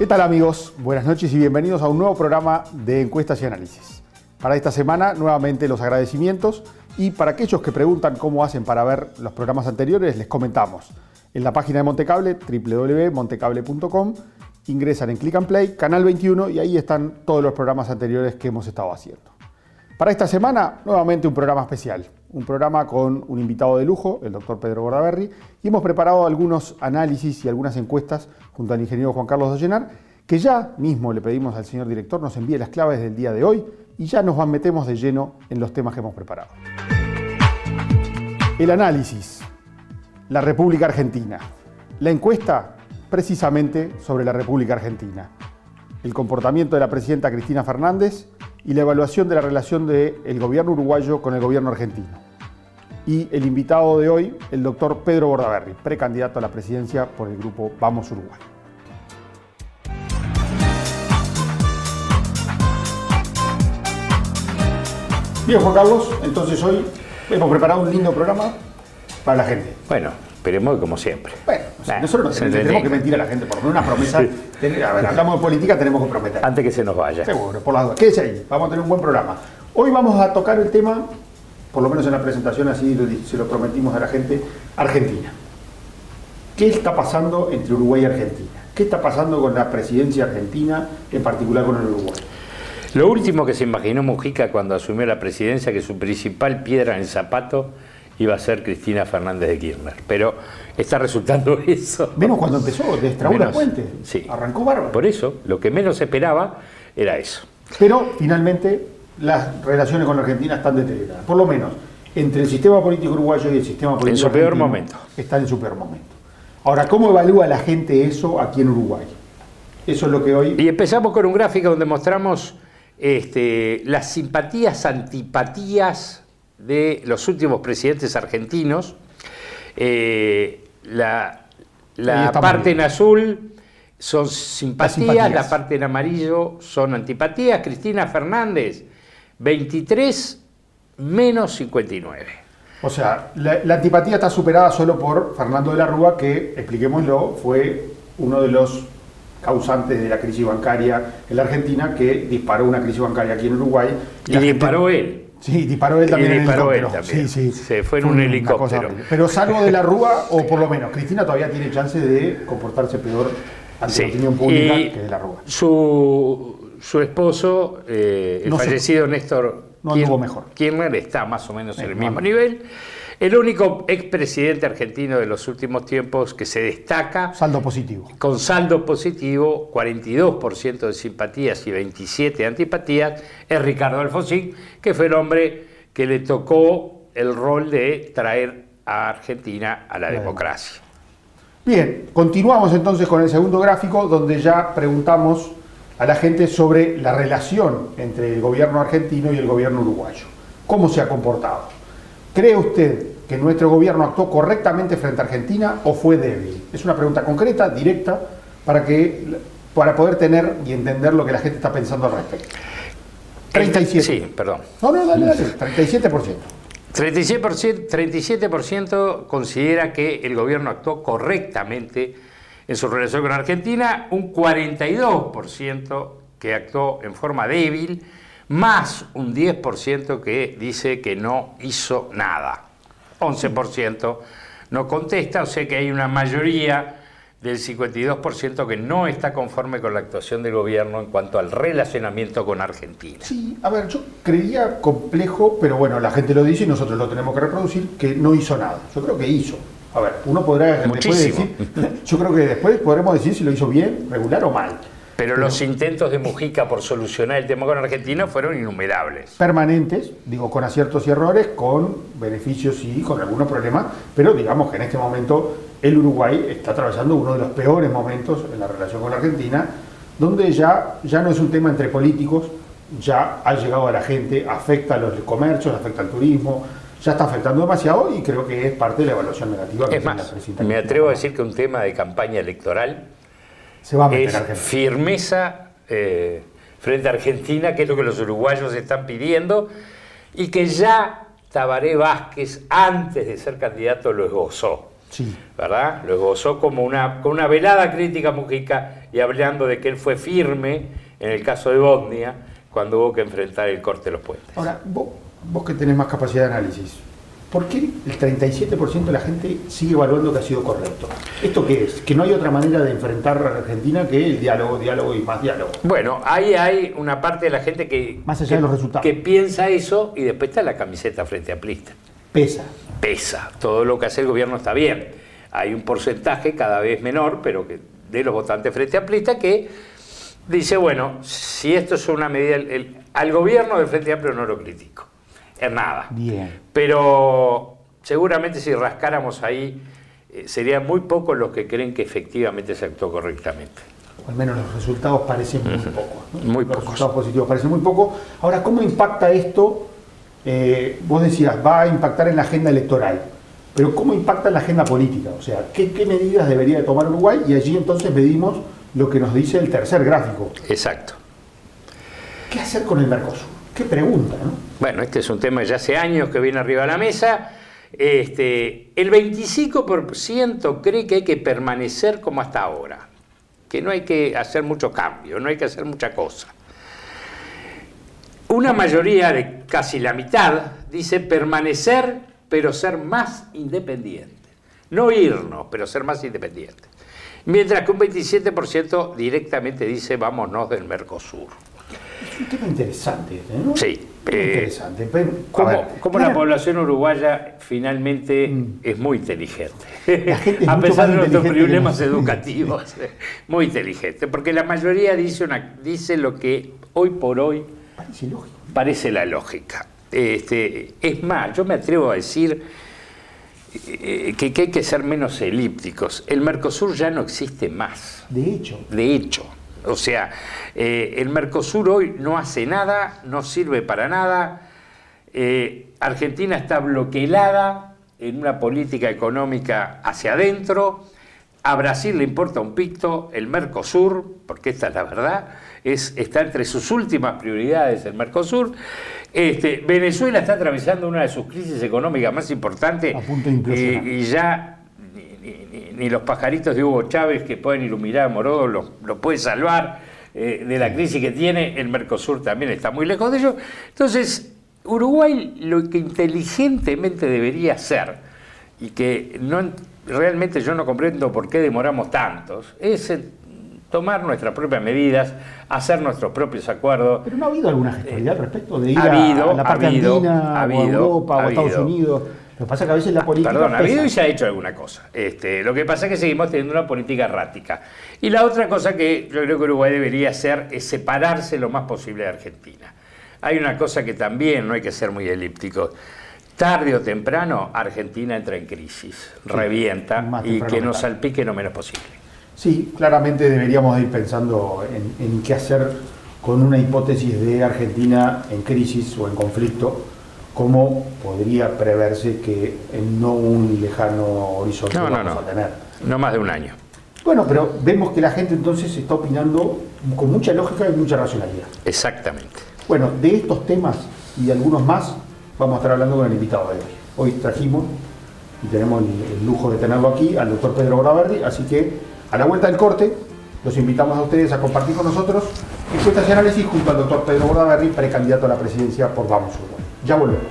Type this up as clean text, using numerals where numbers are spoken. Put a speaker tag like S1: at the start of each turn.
S1: ¿Qué tal, amigos? Buenas noches y bienvenidos a un nuevo programa de encuestas y análisis. Para esta semana, nuevamente los agradecimientos, y para aquellos que preguntan cómo hacen para ver los programas anteriores, les comentamos. En la página de Montecable, www.montecable.com, ingresan en Click and Play, Canal 21, y ahí están todos los programas anteriores que hemos estado haciendo. Para esta semana, nuevamente un programa especial, un programa con un invitado de lujo, el doctor Pedro Bordaberry, y hemos preparado algunos análisis y algunas encuestas junto al ingeniero Juan Carlos Dollenar, que ya mismo le pedimos al señor director nos envíe las claves del día de hoy y ya nos metemos de lleno en los temas que hemos preparado. El análisis, la República Argentina. La encuesta, precisamente sobre la República Argentina. El comportamiento de la presidenta Cristina Fernández y la evaluación de la relación del gobierno uruguayo con el gobierno argentino. Y el invitado de hoy, el doctor Pedro Bordaberry, precandidato a la presidencia por el grupo Vamos Uruguay. Bien, Juan Carlos, entonces hoy hemos preparado un lindo programa para la gente.
S2: Bueno, esperemos como siempre.
S1: Bueno, nosotros no tenemos que mentir a la gente, por una promesa. Sí. A ver, hablamos de política, tenemos que prometer.
S2: Antes que se nos vaya.
S1: Seguro, por las dudas. Quédese ahí, vamos a tener un buen programa. Hoy vamos a tocar el tema, por lo menos en la presentación, así se lo prometimos a la gente, Argentina. ¿Qué está pasando entre Uruguay y Argentina? ¿Qué está pasando con la presidencia argentina, en particular con el Uruguay?
S2: Lo último que se imaginó Mujica cuando asumió la presidencia, que su principal piedra en el zapato iba a ser Cristina Fernández de Kirchner. Pero está resultando eso.
S1: Menos cuando empezó, destrabó la puente.
S2: Sí.
S1: Arrancó bárbaro.
S2: Por eso, lo que menos esperaba era eso.
S1: Pero finalmente las relaciones con la Argentina están deterioradas. Por lo menos entre el sistema político uruguayo y el sistema político
S2: argentino. En su peor momento.
S1: Están en su peor momento. Ahora, ¿cómo evalúa la gente eso aquí en Uruguay? Eso es lo que hoy...
S2: Y empezamos con un gráfico donde mostramos las simpatías, antipatías de los últimos presidentes argentinos. La parte en azul son simpatías, la parte en amarillo son antipatías. Cristina Fernández, 23 menos 59.
S1: O sea, la antipatía está superada solo por Fernando de la Rúa, que, expliquémoslo, fue uno de los causantes de la crisis bancaria en la Argentina, que disparó una crisis bancaria aquí en Uruguay.
S2: Y disparó él.
S1: Sí, disparó él también.
S2: Disparó él también.
S1: Sí.
S2: Se fue en un helicóptero.
S1: Pero salvo de la Rúa, o por lo menos Cristina todavía tiene chance de comportarse peor ante la opinión pública que de la Rúa.
S2: Su esposo, el fallecido Néstor Kirchner, está más o menos en el mismo nivel. El único expresidente argentino de los últimos tiempos que se destaca...
S1: Saldo positivo.
S2: Con saldo positivo, 42% de simpatías y 27% de antipatías, es Ricardo Alfonsín, que fue el hombre que le tocó el rol de traer a Argentina a la democracia.
S1: Bien, continuamos entonces con el segundo gráfico, donde ya preguntamos a la gente sobre la relación entre el gobierno argentino y el gobierno uruguayo. ¿Cómo se ha comportado? ¿Cree usted que nuestro gobierno actuó correctamente frente a Argentina o fue débil? Es una pregunta concreta, directa, para poder tener y entender lo que la gente está pensando al respecto. 37.
S2: Sí, perdón.
S1: No, dale. 37%.
S2: 37% considera que el gobierno actuó correctamente en su relación con Argentina, un 42% que actuó en forma débil, más un 10% que dice que no hizo nada. 11% no contesta, o sea que hay una mayoría del 52% que no está conforme con la actuación del gobierno en cuanto al relacionamiento con Argentina.
S1: Sí, a ver, yo creía complejo, pero bueno, la gente lo dice y nosotros lo tenemos que reproducir, que no hizo nada. Yo creo que hizo. A ver, uno podrá después decir, yo creo que después podremos decir si lo hizo bien, regular o mal.
S2: Pero los intentos de Mujica por solucionar el tema con Argentina fueron innumerables.
S1: Permanentes, digo, con aciertos y errores, con beneficios y con algunos problemas, pero digamos que en este momento el Uruguay está atravesando uno de los peores momentos en la relación con la Argentina, donde ya no es un tema entre políticos, ya ha llegado a la gente, afecta a los comercios, afecta al turismo, ya está afectando demasiado y creo que es parte de la evaluación negativa que tiene la presidenta.
S2: Me atrevo a decir que un tema de campaña electoral
S1: se va a meter
S2: es
S1: Argentina.
S2: Firmeza frente a Argentina, que es lo que los uruguayos están pidiendo, y que ya Tabaré Vázquez, antes de ser candidato, lo esbozó.
S1: Sí.
S2: ¿Verdad? Lo esbozó como con una velada crítica a Mujica y hablando de que él fue firme en el caso de Bosnia cuando hubo que enfrentar el corte de los puentes.
S1: Ahora, vos que tenés más capacidad de análisis, ¿por qué el 37% de la gente sigue evaluando que ha sido correcto? ¿Esto qué es? Que no hay otra manera de enfrentar a Argentina que el diálogo, diálogo y más diálogo.
S2: Bueno, ahí hay una parte de la gente
S1: más allá de los resultados,
S2: que piensa eso y después está la camiseta frente amplista. Pesa. Todo lo que hace el gobierno está bien. Hay un porcentaje cada vez menor, pero que de los votantes frente amplista que dice, bueno, si esto es una medida, al gobierno del Frente Amplio no lo critico. Es nada.
S1: Bien.
S2: Pero seguramente si rascáramos ahí, serían muy pocos los que creen que efectivamente se actuó correctamente.
S1: O al menos los resultados parecen muy pocos, ¿no?
S2: Muy
S1: los
S2: pocos.
S1: resultados positivos parecen muy pocos. Ahora, ¿cómo impacta esto? Vos decías, va a impactar en la agenda electoral, pero ¿cómo impacta en la agenda política? O sea, ¿qué medidas debería de tomar Uruguay? Y allí entonces medimos lo que nos dice el tercer gráfico.
S2: Exacto.
S1: ¿Qué hacer con el Mercosur? Qué pregunta, ¿no?
S2: Bueno, este es un tema ya hace años que viene arriba de la mesa. El 25% cree que hay que permanecer como hasta ahora, que no hay que hacer mucho cambio, no hay que hacer mucha cosa. Una mayoría de casi la mitad dice permanecer, pero ser más independiente. No irnos, pero ser más independiente. Mientras que un 27% directamente dice vámonos del Mercosur.
S1: Es un tema interesante, ¿no?
S2: Sí.
S1: Interesante.
S2: Como la población uruguaya finalmente es muy inteligente.
S1: La gente es
S2: a
S1: mucho
S2: pesar
S1: más
S2: de nuestros
S1: inteligente
S2: problemas
S1: que
S2: educativos. Muy inteligente. Porque la mayoría dice lo que hoy por hoy
S1: parece lógico.
S2: Parece la lógica. Es más, yo me atrevo a decir que hay que ser menos elípticos. El Mercosur ya no existe más.
S1: De hecho.
S2: O sea, el Mercosur hoy no hace nada, no sirve para nada. Argentina está bloqueada en una política económica hacia adentro. A Brasil le importa un pito el Mercosur, porque esta es la verdad, está entre sus últimas prioridades el Mercosur. Venezuela está atravesando una de sus crisis económicas más importantes.
S1: A punto de implosionar.
S2: Y ya ni los pajaritos de Hugo Chávez que pueden iluminar a Morodo lo pueden salvar de la crisis que tiene. El Mercosur también está muy lejos de ello. Entonces, Uruguay lo que inteligentemente debería hacer, y que realmente yo no comprendo por qué demoramos tantos, es tomar nuestras propias medidas, hacer nuestros propios acuerdos.
S1: Pero no ha habido alguna gestualidad al respecto de ir a la parte andina, o a Europa, o a Estados Unidos. Lo que pasa es que a veces la política
S2: ha habido y se ha hecho alguna cosa. Lo que pasa es que seguimos teniendo una política errática. Y la otra cosa que yo creo que Uruguay debería hacer es separarse lo más posible de Argentina. Hay una cosa que también no hay que ser muy elíptico. Tarde o temprano Argentina entra en crisis, revienta, y que nos salpique lo menos posible.
S1: Sí, claramente deberíamos ir pensando en qué hacer con una hipótesis de Argentina en crisis o en conflicto, cómo podría preverse que en no un lejano horizonte vamos a tener.
S2: No más de un año.
S1: Bueno, pero vemos que la gente entonces está opinando con mucha lógica y mucha racionalidad.
S2: Exactamente.
S1: Bueno, de estos temas y de algunos más vamos a estar hablando con el invitado de hoy. Hoy trajimos y tenemos el lujo de tenerlo aquí al doctor Pedro Bordaberry, así que a la vuelta del corte los invitamos a ustedes a compartir con nosotros encuestas y análisis junto al doctor Pedro Bordaberry, precandidato a la presidencia por Vamos Uruguay. Ya volvemos.